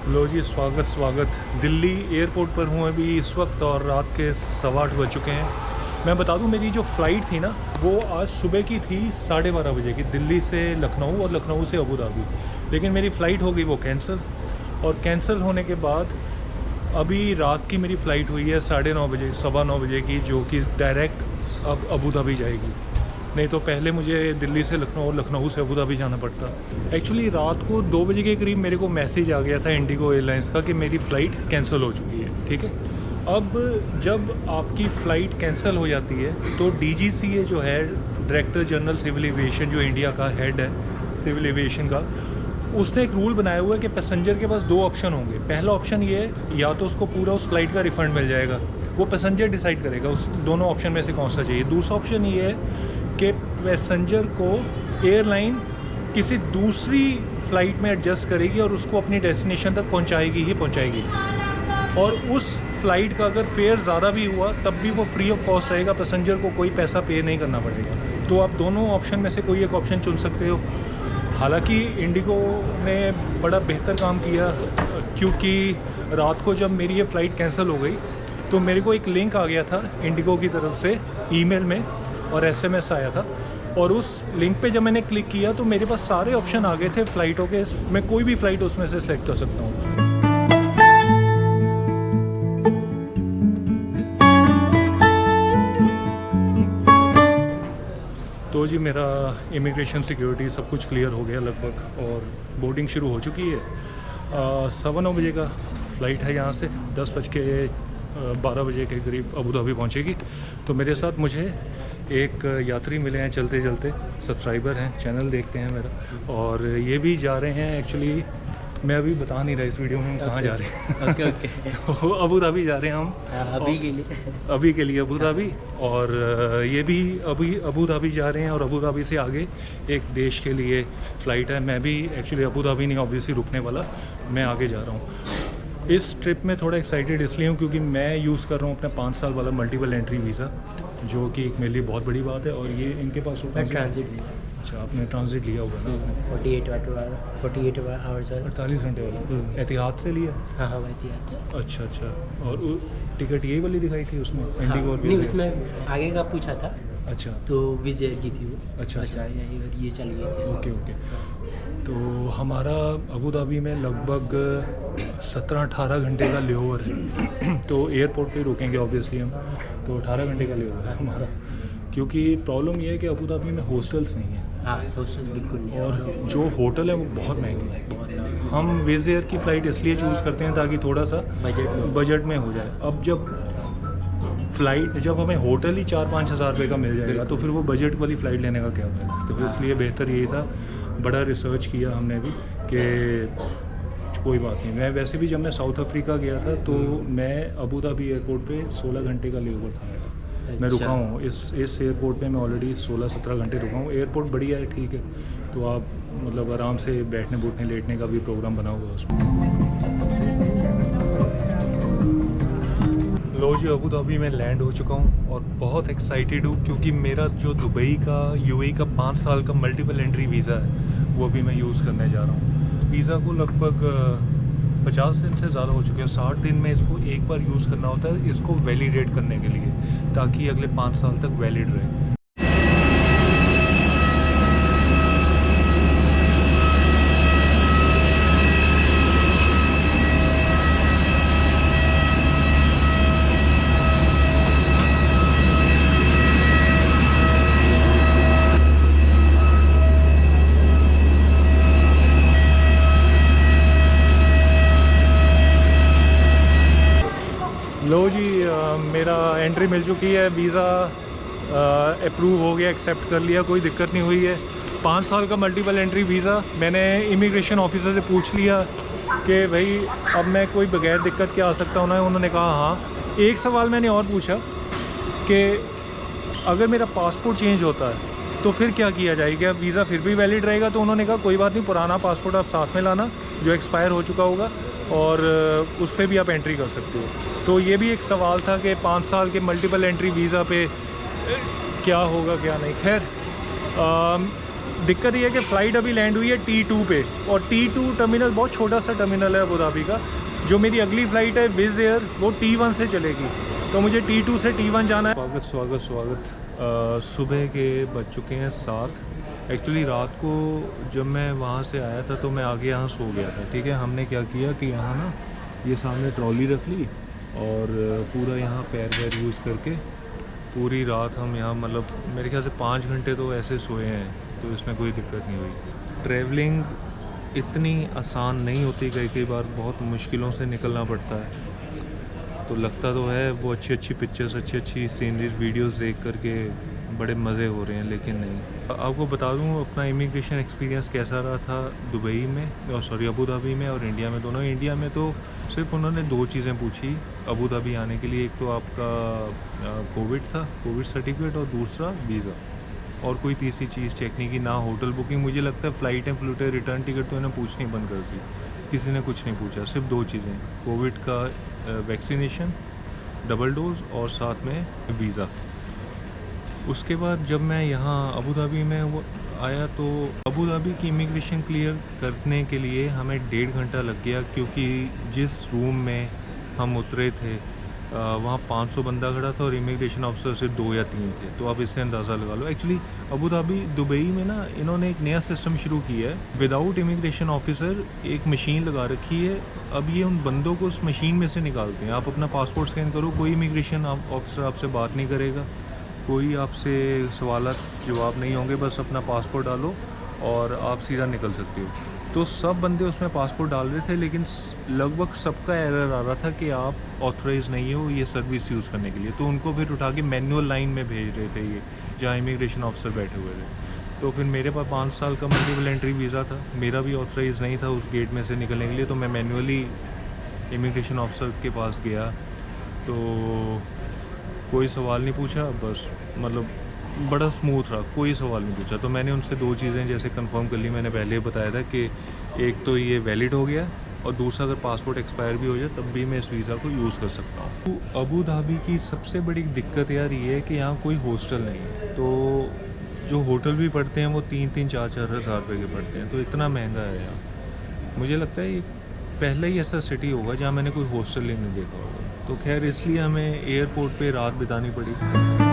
लो जी, स्वागत। दिल्ली एयरपोर्ट पर हूँ अभी इस वक्त और रात के 8:15 बज चुके हैं। मैं बता दूँ, मेरी जो फ़्लाइट थी ना वो आज सुबह की थी 12:30 बजे की, दिल्ली से लखनऊ और लखनऊ से अबू धाबी। लेकिन मेरी फ़्लाइट हो गई वो कैंसिल, और कैंसिल होने के बाद अभी रात की मेरी फ़्लाइट हुई है 9:30 बजे, 9:15 बजे की, जो कि डायरेक्ट अब अबू धाबी जाएगी। नहीं तो पहले मुझे दिल्ली से लखनऊ और लखनऊ से अबू धाबी जाना पड़ता। एक्चुअली रात को 2 बजे के करीब मेरे को मैसेज आ गया था इंडिगो एयरलाइंस का कि मेरी फ़्लाइट कैंसिल हो चुकी है। ठीक है, अब जब आपकी फ़्लाइट कैंसिल हो जाती है तो DGCA जो है, डायरेक्टर जनरल सिविल एविएशन, जो इंडिया का हेड है सिविल एविएशन का, उसने एक रूल बनाया हुआ है कि पैसेंजर के पास 2 ऑप्शन होंगे। पहला ऑप्शन ये है, या तो उसको पूरा उस फ्लाइट का रिफ़ंड मिल जाएगा, वो पैसेंजर डिसाइड करेगा उस दोनों ऑप्शन में से कौन सा चाहिए। दूसरा ऑप्शन ये है कि पैसेंजर को एयरलाइन किसी दूसरी फ़्लाइट में एडजस्ट करेगी और उसको अपनी डेस्टिनेशन तक पहुंचाएगी ही पहुंचाएगी, और उस फ़्लाइट का अगर फेयर ज़्यादा भी हुआ तब भी वो फ्री ऑफ कॉस्ट रहेगा, पैसेंजर को कोई पैसा पे नहीं करना पड़ेगा। तो आप दोनों ऑप्शन में से कोई एक ऑप्शन चुन सकते हो। हालांकि इंडिगो ने बड़ा बेहतर काम किया, क्योंकि रात को जब मेरी ये फ़्लाइट कैंसिल हो गई तो मेरे को एक लिंक आ गया था इंडिगो की तरफ से ईमेल में, और SMS आया था, और उस लिंक पे जब मैंने क्लिक किया तो मेरे पास सारे ऑप्शन आ गए थे फ़्लाइटों के। मैं कोई भी फ़्लाइट उसमें से सिलेक्ट कर सकता हूँ। तो जी, मेरा इमिग्रेशन सिक्योरिटी सब कुछ क्लियर हो गया लगभग, और बोर्डिंग शुरू हो चुकी है। 9:15 बजे का फ़्लाइट है, यहाँ से 10:12 बजे के करीब अबू धाबी पहुँचेगी। तो मेरे साथ मुझे एक यात्री मिले हैं चलते चलते, सब्सक्राइबर हैं, चैनल देखते हैं मेरा, और ये भी जा रहे हैं। एक्चुअली मैं अभी बता नहीं रहा इस वीडियो में हम कहाँ जा रहे हैं। ओके। तो अबू धाबी जा रहे हैं हम अभी के लिए अबू धाबी, और ये भी अभी अबू धाबी जा रहे हैं, और अबू धाबी से आगे एक देश के लिए फ़्लाइट है। मैं भी एक्चुअली अबू धाबी नहीं ऑब्वियसली रुकने वाला, मैं आगे जा रहा हूँ। इस ट्रिप में थोड़ा एक्साइटेड इसलिए हूँ क्योंकि मैं यूज़ कर रहा हूँ अपना 5 साल वाला मल्टीपल एंट्री वीज़ा, जो कि एक मेरे लिए बहुत बड़ी बात है। और ये इनके पास होता है ट्रांजिट। अच्छा, आपने ट्रांजिट लिया होगा ना? 48 आवर्स 48 घंटे वाला एहतियात से लिया? हाँ, एहतियात से। अच्छा। और टिकट यही वाली दिखाई थी उसमें? हाँ, इंडिगो नहीं, उसमें आगे का पूछा था। अच्छा, तो विज़ एयर की थी वो। अच्छा, ये चली गई थी। ओके। तो हमारा अबू धाबी में लगभग 17-18 घंटे का लेओवर है। तो एयरपोर्ट पे रुकेंगे ऑब्वियसली हम, तो 18 घंटे का लेओवर है हमारा। क्योंकि प्रॉब्लम ये है कि अबू धाबी में हॉस्टल्स नहीं हैं। हाँ, हॉस्टल्स बिल्कुल नहीं है, और जो होटल है वो बहुत महंगे हैं। बहुत हम विज़ एयर की फ़्लाइट इसलिए चूज़ करते हैं ताकि थोड़ा सा बजट में हो जाए। अब जब हमें होटल ही 4-5 हज़ार रुपये का मिल जाएगा तो फिर वो बजट वाली फ़्लाइट लेने का क्या फायदा। तो इसलिए बेहतर यही था। बड़ा रिसर्च किया हमने भी कि कोई बात नहीं। मैं वैसे भी जब मैं साउथ अफ्रीका गया था तो मैं अबू धाबी एयरपोर्ट पे 16 घंटे का लेओवर था मेरा। मैं रुका हूँ इस एयरपोर्ट पे, मैं ऑलरेडी 16-17 घंटे रुका हूँ। एयरपोर्ट बढ़िया है, ठीक है, तो आप मतलब आराम से बैठने लेटने का भी प्रोग्राम बना हुआ है उसमें। लो जी, अबू धाबी में लैंड हो चुका हूँ और बहुत एक्साइटेड हूँ क्योंकि मेरा जो दुबई का UAE का 5 साल का मल्टीपल एंट्री वीज़ा है वो अभी मैं यूज़ करने जा रहा हूँ। वीज़ा को लगभग 50 दिन से ज़्यादा हो चुके हैं। 60 दिन में इसको एक बार यूज़ करना होता है, इसको वैलिडेट करने के लिए, ताकि अगले 5 साल तक वैलिड रहे। लो जी, मेरा एंट्री मिल चुकी है, वीज़ा अप्रूव हो गया, एक्सेप्ट कर लिया, कोई दिक्कत नहीं हुई है। 5 साल का मल्टीपल एंट्री वीज़ा। मैंने इमिग्रेशन ऑफिसर से पूछ लिया कि भाई अब मैं कोई बगैर दिक्कत के आ सकता हूँ ना? उन्होंने कहा हाँ। एक सवाल मैंने और पूछा कि अगर मेरा पासपोर्ट चेंज होता है तो फिर क्या किया जाएगा, क्या वीज़ा फिर भी वैलिड रहेगा? तो उन्होंने कहा कोई बात नहीं, पुराना पासपोर्ट आप साथ में लाना जो एक्सपायर हो चुका होगा, और उस पर भी आप एंट्री कर सकते हो। तो ये भी एक सवाल था कि 5 साल के मल्टीपल एंट्री वीज़ा पे क्या होगा क्या नहीं। खैर, दिक्कत ये है कि फ़्लाइट अभी लैंड हुई है T2 पे, और T2 टर्मिनल बहुत छोटा सा टर्मिनल है अबू धाबी का। जो मेरी अगली फ़्लाइट है विज़ एयर, वो T1 से चलेगी, तो मुझे T2 से T1 जाना है। स्वागत। सुबह के बज चुके हैं 7। एक्चुअली रात को जब मैं वहाँ से आया था तो मैं आगे यहाँ सो गया था, ठीक है। हमने क्या किया कि यहाँ ना ये सामने ट्रॉली रख ली और पूरा यहाँ पैर वैर यूज़ करके पूरी रात हम यहाँ, मतलब मेरे ख्याल से 5 घंटे तो ऐसे सोए हैं, तो इसमें कोई दिक्कत नहीं हुई। ट्रैवलिंग इतनी आसान नहीं होती, कई बार बहुत मुश्किलों से निकलना पड़ता है। तो लगता तो है वो अच्छी पिक्चर्स, अच्छी सीनरीज, वीडियोस देख करके बड़े मज़े हो रहे हैं, लेकिन नहीं। आपको बता दूं अपना इमिग्रेशन एक्सपीरियंस कैसा रहा था दुबई में, और सॉरी अबू धाबी में और इंडिया में, दोनों। इंडिया में तो सिर्फ उन्होंने 2 चीज़ें पूछी अबू धाबी आने के लिए, एक तो आपका कोविड था, कोविड सर्टिफिकेट, और दूसरा वीज़ा, और कोई तीसरी चीज़ चेक नहीं की, ना होटल बुकिंग। मुझे लगता है फ़्लाइटें फ्लूटें रिटर्न टिकट तो इन्हें पूछनी बंद कर दी, किसी ने कुछ नहीं पूछा। सिर्फ 2 चीज़ें, कोविड का वैक्सीनेशन डबल डोज और साथ में वीज़ा। उसके बाद जब मैं यहाँ अबू धाबी में वो आया तो अबू धाबी की इमिग्रेशन क्लियर करने के लिए हमें 1.5 घंटा लग गया, क्योंकि जिस रूम में हम उतरे थे वहाँ 500 बंदा खड़ा था और इमिग्रेशन ऑफिसर सिर्फ 2 या 3 थे। तो आप इससे अंदाज़ा लगा लो। एक्चुअली अबू धाबी दुबई में ना इन्होंने एक नया सिस्टम शुरू किया है, विदाउट इमिग्रेशन ऑफिसर एक मशीन लगा रखी है। अब ये उन बंदों को उस मशीन में से निकालते हैं। आप अपना पासपोर्ट स्कैन करो, कोई इमिग्रेशन ऑफिसर आपसे बात नहीं करेगा, कोई आपसे सवाल जवाब नहीं होंगे, बस अपना पासपोर्ट डालो और आप सीधा निकल सकते हो। तो सब बंदे उसमें पासपोर्ट डाल रहे थे, लेकिन लगभग सबका एरर आ रहा था कि आप ऑथराइज़ नहीं हो ये सर्विस यूज़ करने के लिए। तो उनको फिर उठा के मैनुअल लाइन में भेज रहे थे ये, जहाँ इमिग्रेशन ऑफिसर बैठे हुए थे। तो फिर मेरे पास 5 साल का मल्टीपल एंट्री वीज़ा था, मेरा भी ऑथराइज़ नहीं था उस गेट में से निकलने के लिए, तो मैं मैनुअली इमिग्रेशन ऑफिसर के पास गया। तो कोई सवाल नहीं पूछा, बस मतलब बड़ा स्मूथ रहा, कोई सवाल नहीं पूछा। तो मैंने उनसे 2 चीज़ें जैसे कंफर्म कर ली, मैंने पहले बताया था कि एक तो ये वैलिड हो गया, और दूसरा अगर पासपोर्ट एक्सपायर भी हो जाए तब भी मैं इस वीज़ा को यूज़ कर सकता हूँ। तो अबू धाबी की सबसे बड़ी दिक्कत यार ये है कि यहाँ कोई हॉस्टल नहीं है। तो जो होटल भी पड़ते हैं वो 3-3, 4-4 हज़ार रुपये के पड़ते हैं, तो इतना महंगा है यहाँ। मुझे लगता है ये पहला ही ऐसा सिटी होगा जहाँ मैंने कोई हॉस्टल ही नहीं देखा होगा। तो खैर इसलिए हमें एयरपोर्ट पे रात बितानी पड़ी।